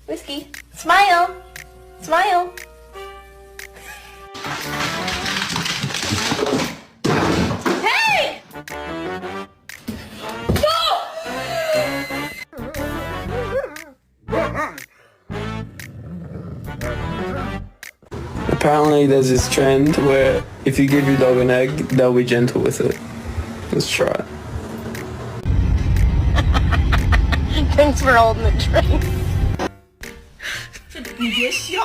Whiskey, smile! Smile! Hey! Apparently there's this trend where if you give your dog an egg, they'll be gentle with it. Let's try it. Thanks for holding the drink. 你别笑。